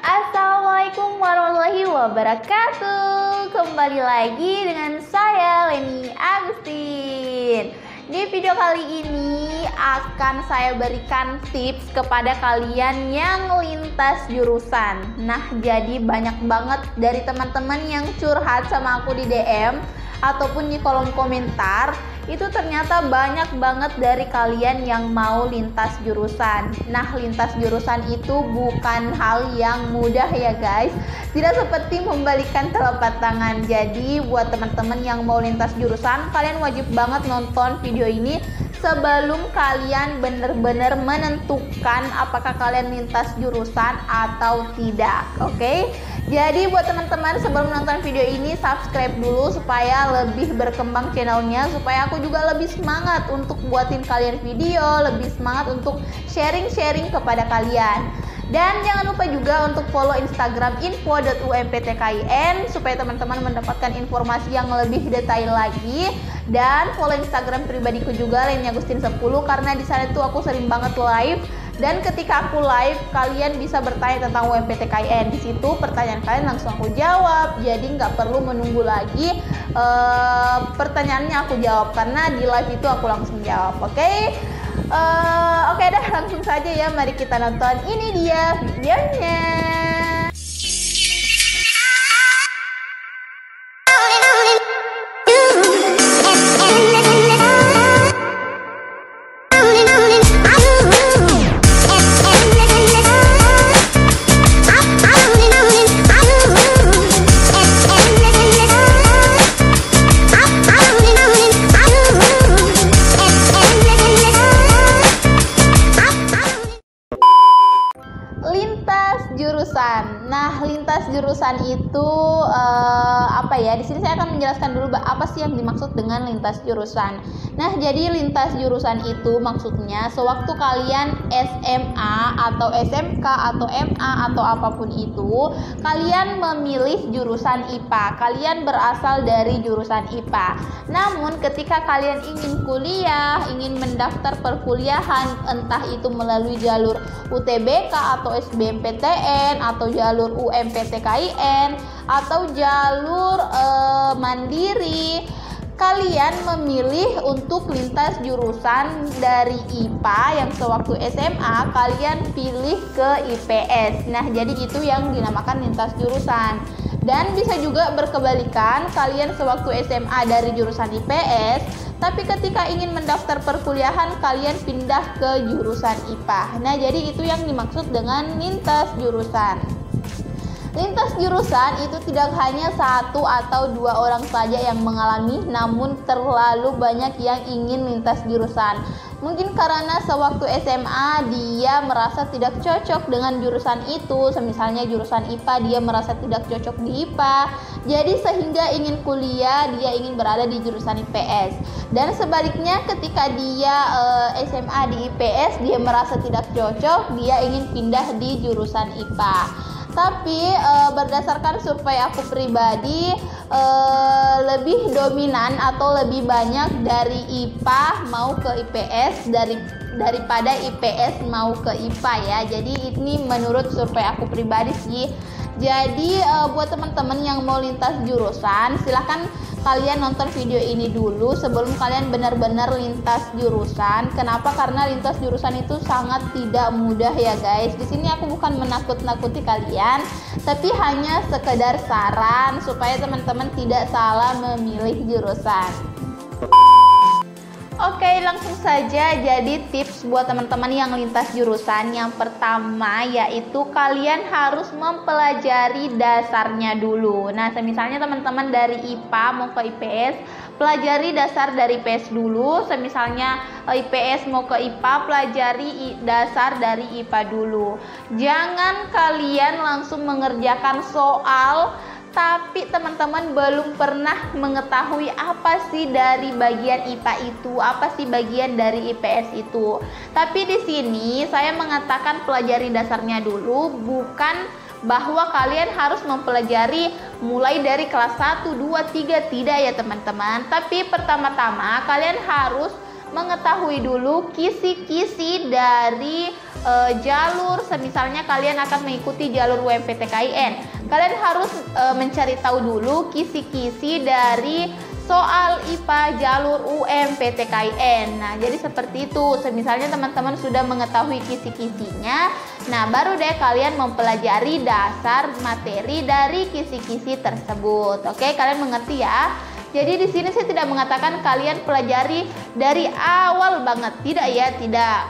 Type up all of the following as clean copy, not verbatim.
Assalamualaikum warahmatullahi wabarakatuh. Kembali lagi dengan saya Leni Agustin. Di video kali ini akan saya berikan tips kepada kalian yang lintas jurusan. Nah, jadi banyak banget dari teman-teman yang curhat sama aku di DM ataupun di kolom komentar. Itu ternyata banyak banget dari kalian yang mau lintas jurusan. Nah, lintas jurusan itu bukan hal yang mudah ya guys. Tidak seperti membalikan telapak tangan. Jadi buat teman-teman yang mau lintas jurusan, kalian wajib banget nonton video ini sebelum kalian benar-benar menentukan apakah kalian lintas jurusan atau tidak. Oke? Jadi buat teman-teman, sebelum menonton video ini subscribe dulu supaya lebih berkembang channelnya, supaya aku juga lebih semangat untuk buatin kalian video, lebih semangat untuk sharing-sharing kepada kalian. Dan jangan lupa juga untuk follow Instagram info.umptkin supaya teman-teman mendapatkan informasi yang lebih detail lagi. Dan follow Instagram pribadiku juga, Leni Agustin 10, karena di sana tuh aku sering banget live. Dan ketika aku live, kalian bisa bertanya tentang UMPTKIN. Di situ pertanyaan kalian langsung aku jawab. Jadi nggak perlu menunggu lagi pertanyaannya aku jawab, karena di live itu aku langsung jawab. Oke? Oke dah, langsung saja ya. Mari kita nonton. Ini dia videonya. Jurusan. Nah, lintas jurusan itu apa ya? Di sini saya akan menjelaskan dulu apa sih yang dimaksud dengan lintas jurusan. Nah, jadi lintas jurusan itu maksudnya sewaktu kalian SMA atau SMK atau MA atau apapun itu, kalian memilih jurusan IPA. Kalian berasal dari jurusan IPA. Namun ketika kalian ingin kuliah, ingin mendaftar perkuliahan, entah itu melalui jalur UTBK atau SBMPTN atau jalur UMPTKIN atau jalur mandiri, kalian memilih untuk lintas jurusan dari IPA yang sewaktu SMA kalian pilih ke IPS. Nah, jadi itu yang dinamakan lintas jurusan. Dan bisa juga berkebalikan, kalian sewaktu SMA dari jurusan IPS, tapi ketika ingin mendaftar perkuliahan kalian pindah ke jurusan IPA. Nah, jadi itu yang dimaksud dengan lintas jurusan. Lintas jurusan itu tidak hanya satu atau dua orang saja yang mengalami, namun terlalu banyak yang ingin lintas jurusan. Mungkin karena sewaktu SMA dia merasa tidak cocok dengan jurusan itu, misalnya jurusan IPA dia merasa tidak cocok di IPA, jadi sehingga ingin kuliah dia ingin berada di jurusan IPS. Dan sebaliknya ketika dia SMA di IPS dia merasa tidak cocok, dia ingin pindah di jurusan IPA. Tapi berdasarkan survei aku pribadi, lebih dominan atau lebih banyak dari IPA mau ke IPS daripada IPS mau ke IPA ya. Jadi ini menurut survei aku pribadi sih. Jadi buat teman-teman yang mau lintas jurusan, silahkan kalian nonton video ini dulu sebelum kalian benar-benar lintas jurusan. Kenapa? Karena lintas jurusan itu sangat tidak mudah ya guys. Di sini aku bukan menakut-nakuti kalian, tapi hanya sekedar saran supaya teman-teman tidak salah memilih jurusan. Oke, langsung saja. Jadi tips buat teman-teman yang lintas jurusan, yang pertama yaitu kalian harus mempelajari dasarnya dulu. Nah, misalnya teman-teman dari IPA mau ke IPS, pelajari dasar dari IPS dulu. Misalnya IPS mau ke IPA, pelajari dasar dari IPA dulu. Jangan kalian langsung mengerjakan soal tapi teman-teman belum pernah mengetahui apa sih dari bagian IPA itu, apa sih bagian dari IPS itu. Tapi di sini saya mengatakan pelajari dasarnya dulu, bukan bahwa kalian harus mempelajari mulai dari kelas 1, 2, 3, tidak ya teman-teman. Tapi pertama-tama kalian harus mengetahui dulu kisi-kisi dari jalur. Semisalnya kalian akan mengikuti jalur UMPTKIN, kalian harus mencari tahu dulu kisi-kisi dari soal IPA jalur UMPTKIN. Nah, jadi seperti itu. Misalnya teman-teman sudah mengetahui kisi-kisinya, nah baru deh kalian mempelajari dasar materi dari kisi-kisi tersebut. Oke, kalian mengerti ya? Jadi di sini saya tidak mengatakan kalian pelajari dari awal banget, tidak ya, tidak.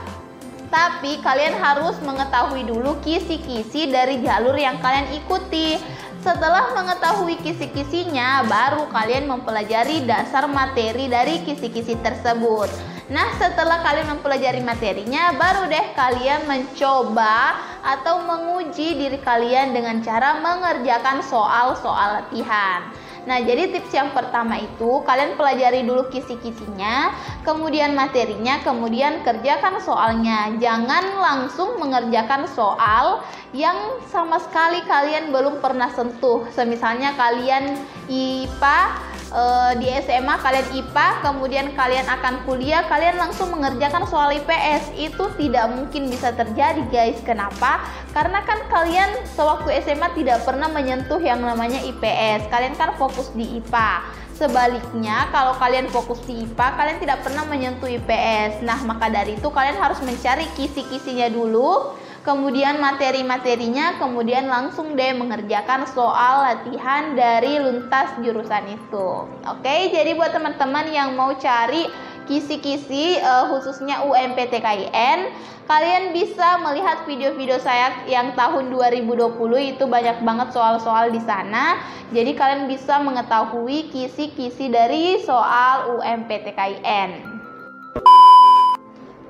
Tapi kalian harus mengetahui dulu kisi-kisi dari jalur yang kalian ikuti. Setelah mengetahui kisi-kisinya, baru kalian mempelajari dasar materi dari kisi-kisi tersebut. Nah, setelah kalian mempelajari materinya, baru deh kalian mencoba atau menguji diri kalian dengan cara mengerjakan soal-soal latihan. Nah, jadi tips yang pertama itu kalian pelajari dulu kisi-kisinya, kemudian materinya, kemudian kerjakan soalnya. Jangan langsung mengerjakan soal yang sama sekali kalian belum pernah sentuh. Semisalnya kalian IPA, di SMA kalian IPA, kemudian kalian akan kuliah, kalian langsung mengerjakan soal IPS. Itu tidak mungkin bisa terjadi, guys. Kenapa? Karena kan kalian sewaktu SMA tidak pernah menyentuh yang namanya IPS. Kalian kan fokus di IPA. Sebaliknya, kalau kalian fokus di IPA, kalian tidak pernah menyentuh IPS. Nah, maka dari itu kalian harus mencari kisi-kisinya dulu, kemudian materi-materinya, kemudian langsung deh mengerjakan soal latihan dari lintas jurusan itu. Oke, jadi buat teman-teman yang mau cari kisi-kisi khususnya UMPTKIN, kalian bisa melihat video-video saya yang tahun 2020, itu banyak banget soal-soal di sana. Jadi kalian bisa mengetahui kisi-kisi dari soal UMPTKIN.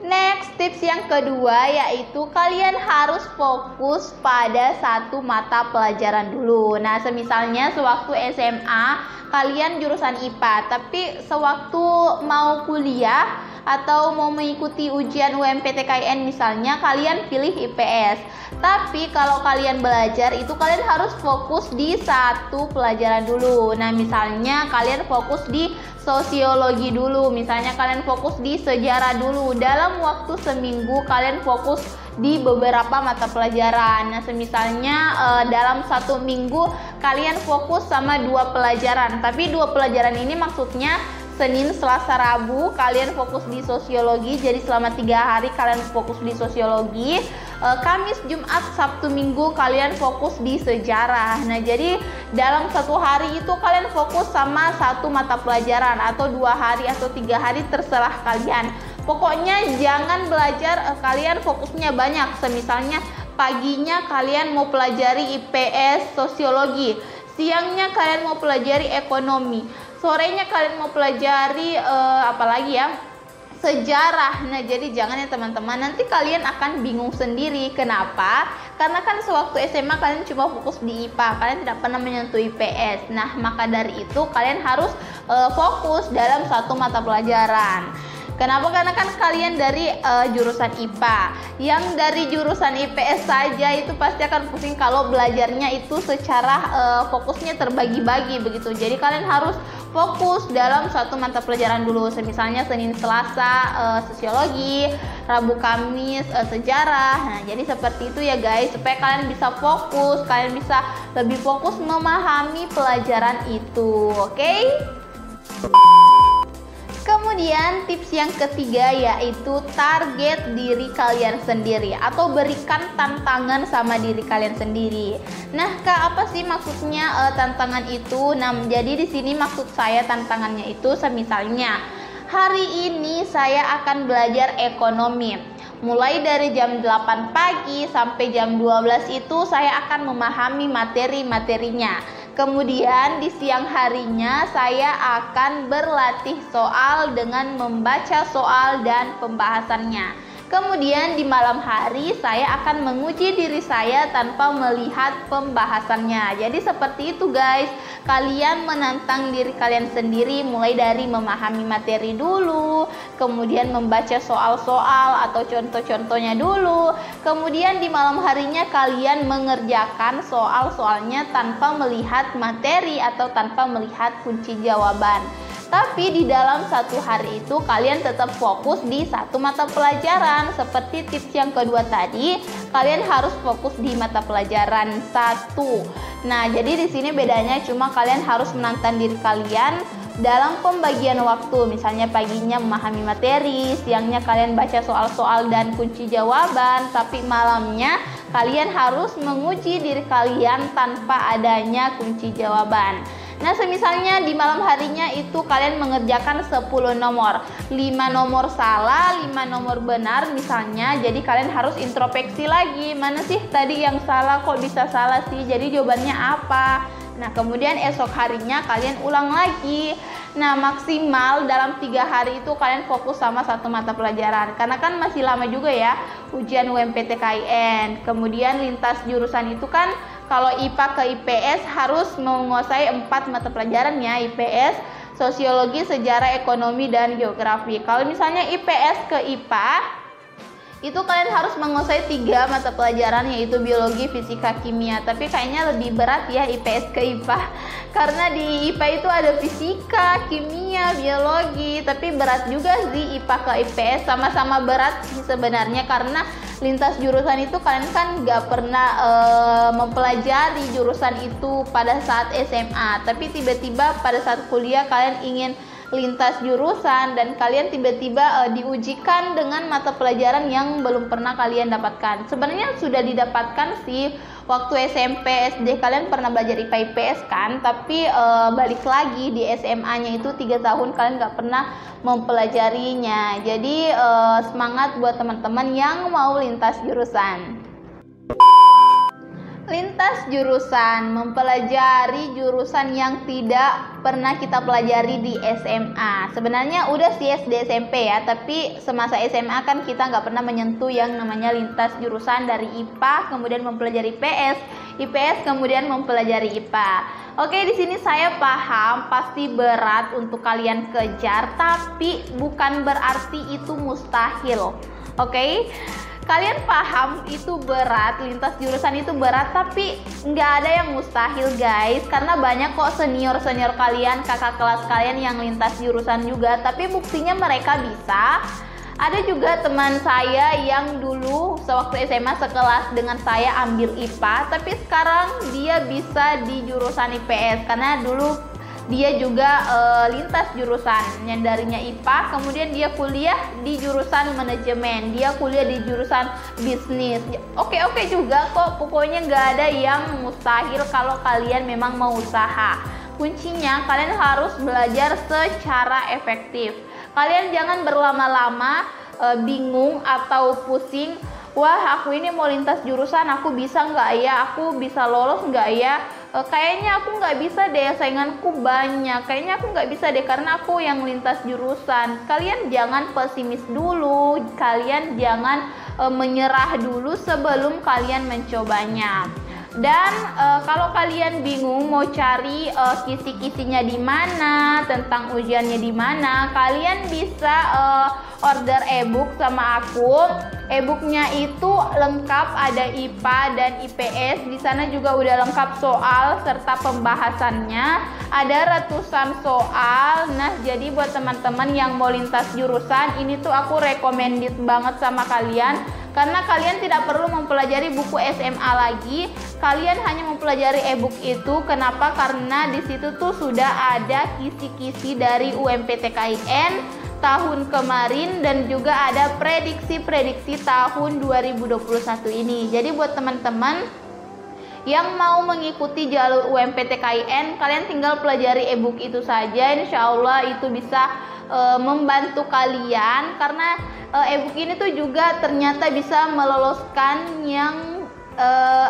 Next, tips yang kedua yaitu kalian harus fokus pada satu mata pelajaran dulu. Nah, semisalnya sewaktu SMA kalian jurusan IPA, tapi sewaktu mau kuliah atau mau mengikuti ujian UMPTKIN misalnya, kalian pilih IPS. Tapi kalau kalian belajar itu kalian harus fokus di satu pelajaran dulu. Nah, misalnya kalian fokus di sosiologi dulu, misalnya kalian fokus di sejarah dulu. Dalam waktu seminggu kalian fokus di beberapa mata pelajaran. Nah, semisalnya dalam satu minggu kalian fokus sama 2 pelajaran. Tapi 2 pelajaran ini maksudnya Senin, Selasa, Rabu kalian fokus di sosiologi. Jadi selama 3 hari kalian fokus di sosiologi. Kamis, Jumat, Sabtu, Minggu kalian fokus di sejarah. Nah, jadi dalam 1 hari itu kalian fokus sama satu mata pelajaran, atau 2 hari atau 3 hari, terserah kalian. Pokoknya jangan belajar kalian fokusnya banyak. Semisalnya paginya kalian mau pelajari IPS, sosiologi, siangnya kalian mau pelajari ekonomi, sorenya kalian mau pelajari apalagi ya, sejarah. Nah, jadi jangan ya teman-teman, nanti kalian akan bingung sendiri. Kenapa? Karena kan sewaktu SMA kalian cuma fokus di IPA, kalian tidak pernah menyentuh IPS. Nah, maka dari itu kalian harus fokus dalam satu mata pelajaran. Kenapa? Karena kan kalian dari jurusan IPA. Yang dari jurusan IPS saja itu pasti akan pusing kalau belajarnya itu secara fokusnya terbagi-bagi begitu. Jadi kalian harus fokus dalam satu mata pelajaran dulu. Misalnya Senin, Selasa sosiologi, Rabu, Kamis sejarah. Nah, jadi seperti itu ya guys, supaya kalian bisa fokus, kalian bisa lebih fokus memahami pelajaran itu. Oke? Kemudian tips yang ketiga yaitu target diri kalian sendiri, atau berikan tantangan sama diri kalian sendiri. Nah, Kak, apa sih maksudnya tantangan itu? Nah, jadi di sini maksud saya tantangannya itu semisalnya hari ini saya akan belajar ekonomi. Mulai dari jam 8 pagi sampai jam 12 itu saya akan memahami materi-materinya. Kemudian di siang harinya saya akan berlatih soal dengan membaca soal dan pembahasannya. Kemudian di malam hari saya akan menguji diri saya tanpa melihat pembahasannya. Jadi seperti itu guys, kalian menantang diri kalian sendiri mulai dari memahami materi dulu, kemudian membaca soal-soal atau contoh-contohnya dulu. Kemudian di malam harinya kalian mengerjakan soal-soalnya tanpa melihat materi atau tanpa melihat kunci jawaban. Tapi di dalam satu hari itu kalian tetap fokus di satu mata pelajaran. Seperti tips yang kedua tadi, kalian harus fokus di mata pelajaran satu. Nah, jadi di sini bedanya cuma kalian harus menantang diri kalian dalam pembagian waktu. Misalnya paginya memahami materi, siangnya kalian baca soal-soal dan kunci jawaban, tapi malamnya kalian harus menguji diri kalian tanpa adanya kunci jawaban. Nah, semisalnya di malam harinya itu kalian mengerjakan 10 nomor, 5 nomor salah, 5 nomor benar misalnya. Jadi kalian harus introspeksi lagi, mana sih tadi yang salah, kok bisa salah sih, jadi jawabannya apa. Nah, kemudian esok harinya kalian ulang lagi. Nah, maksimal dalam 3 hari itu kalian fokus sama satu mata pelajaran, karena kan masih lama juga ya ujian UMPTKIN. Kemudian lintas jurusan itu kan kalau IPA ke IPS harus menguasai 4 mata pelajaran ya, IPS, sosiologi, sejarah, ekonomi, dan geografi. Kalau misalnya IPS ke IPA, itu kalian harus menguasai 3 mata pelajaran, yaitu biologi, fisika, kimia. Tapi kayaknya lebih berat ya IPS ke IPA, karena di IPA itu ada fisika, kimia, biologi. Tapi berat juga sih IPA ke IPS, sama-sama berat sih sebenarnya, karena lintas jurusan itu kalian kan gak pernah mempelajari jurusan itu pada saat SMA, tapi tiba-tiba pada saat kuliah kalian ingin lintas jurusan dan kalian tiba-tiba diujikan dengan mata pelajaran yang belum pernah kalian dapatkan. Sebenarnya sudah didapatkan sih waktu SMP, SD kalian pernah belajar IPA IPS kan, tapi balik lagi di SMA-nya itu 3 tahun kalian gak pernah mempelajarinya. Jadi semangat buat teman-teman yang mau lintas jurusan. Lintas jurusan, mempelajari jurusan yang tidak pernah kita pelajari di SMA. Sebenarnya udah sih SD SMP ya, tapi semasa SMA kan kita nggak pernah menyentuh yang namanya lintas jurusan, dari IPA kemudian mempelajari IPS, IPS kemudian mempelajari IPA. Oke, di sini saya paham pasti berat untuk kalian kejar, tapi bukan berarti itu mustahil. Oke? Kalian paham itu berat, lintas jurusan itu berat, tapi nggak ada yang mustahil guys, karena banyak kok senior-senior kalian, kakak kelas kalian yang lintas jurusan juga, tapi buktinya mereka bisa. Ada juga teman saya yang dulu sewaktu SMA sekelas dengan saya ambil IPA, tapi sekarang dia bisa di jurusan IPS, karena dulu dia juga lintas jurusan, yang darinya IPA, kemudian dia kuliah di jurusan manajemen, dia kuliah di jurusan bisnis. Oke juga kok, pokoknya nggak ada yang mustahil kalau kalian memang mau usaha. Kuncinya kalian harus belajar secara efektif. Kalian jangan berlama-lama bingung atau pusing, wah aku ini mau lintas jurusan, aku bisa nggak ya, aku bisa lolos nggak ya, kayaknya aku nggak bisa deh, sainganku banyak, kayaknya aku nggak bisa deh karena aku yang lintas jurusan. Kalian jangan pesimis dulu, kalian jangan menyerah dulu sebelum kalian mencobanya. Dan kalau kalian bingung mau cari kisi-kisinya di mana, tentang ujiannya di mana, kalian bisa order ebook sama aku. Ebooknya itu lengkap, ada IPA dan IPS. Di sana juga udah lengkap soal serta pembahasannya. Ada ratusan soal. Nah, jadi buat teman-teman yang mau lintas jurusan, ini tuh aku recommended banget sama kalian. Karena kalian tidak perlu mempelajari buku SMA lagi, kalian hanya mempelajari ebook itu. Kenapa? Karena di situ tuh sudah ada kisi-kisi dari UMPTKIN tahun kemarin dan juga ada prediksi-prediksi tahun 2021 ini. Jadi buat teman-teman yang mau mengikuti jalur UMPTKIN, kalian tinggal pelajari ebook itu saja. Insya Allah itu bisa membantu kalian, karena ebook ini tuh juga ternyata bisa meloloskan yang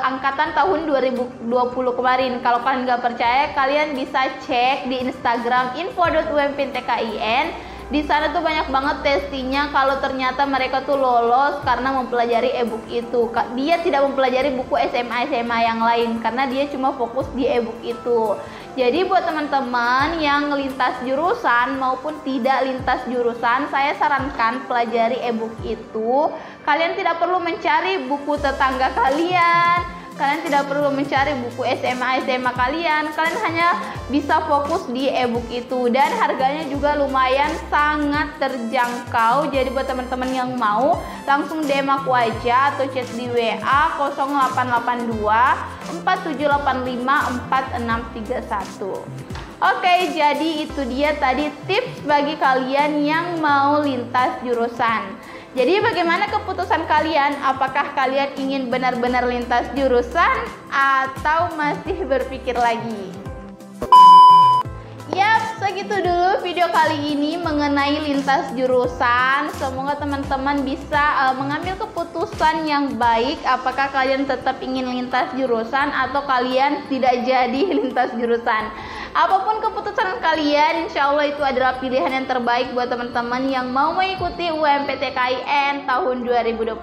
angkatan tahun 2020 kemarin. Kalau kalian nggak percaya, kalian bisa cek di Instagram info.umptkin. Di sana tuh banyak banget testingnya kalau ternyata mereka tuh lolos karena mempelajari ebook itu. Dia tidak mempelajari buku SMA yang lain karena dia cuma fokus di ebook itu. Jadi buat teman-teman yang lintas jurusan maupun tidak lintas jurusan, saya sarankan pelajari ebook itu. Kalian tidak perlu mencari buku tetangga kalian, Kalian tidak perlu mencari buku SMA kalian hanya bisa fokus di ebook itu, dan harganya juga lumayan sangat terjangkau. Jadi buat teman-teman yang mau, langsung DM aku aja atau chat di WA 0882 4785 4631. Oke, jadi itu dia tadi tips bagi kalian yang mau lintas jurusan. Jadi bagaimana keputusan kalian? Apakah kalian ingin benar-benar lintas jurusan atau masih berpikir lagi? Yap, segitu dulu video kali ini mengenai lintas jurusan. Semoga teman-teman bisa mengambil keputusan yang baik. Apakah kalian tetap ingin lintas jurusan atau kalian tidak jadi lintas jurusan? Apapun keputusan kalian, insya Allah itu adalah pilihan yang terbaik buat teman-teman yang mau mengikuti UMPTKIN tahun 2021.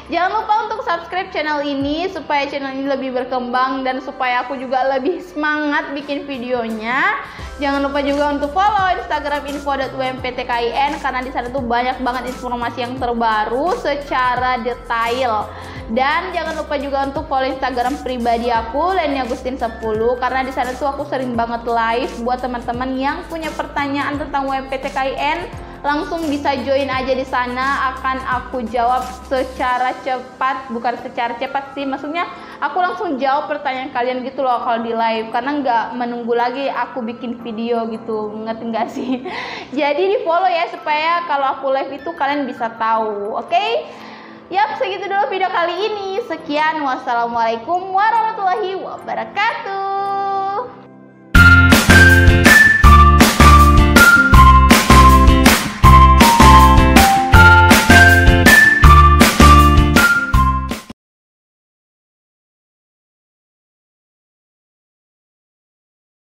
Jangan lupa untuk subscribe channel ini supaya channel ini lebih berkembang dan supaya aku juga lebih semangat bikin videonya. Jangan lupa juga untuk follow Instagram info.umptkin karena di sana tuh banyak banget informasi yang terbaru secara detail. Dan jangan lupa juga untuk follow Instagram pribadi aku Leni Agustin 10 karena di sana tuh aku sering banget live buat teman-teman yang punya pertanyaan tentang UMPTKIN. Langsung bisa join aja di sana, akan aku jawab secara cepat, bukan secara cepat sih, maksudnya aku langsung jawab pertanyaan kalian gitu loh kalau di live, karena nggak menunggu lagi aku bikin video gitu, ngerti nggak sih? Jadi di follow ya supaya kalau aku live itu kalian bisa tahu, oke? Yap, segitu dulu video kali ini. Sekian, wassalamualaikum warahmatullahi wabarakatuh.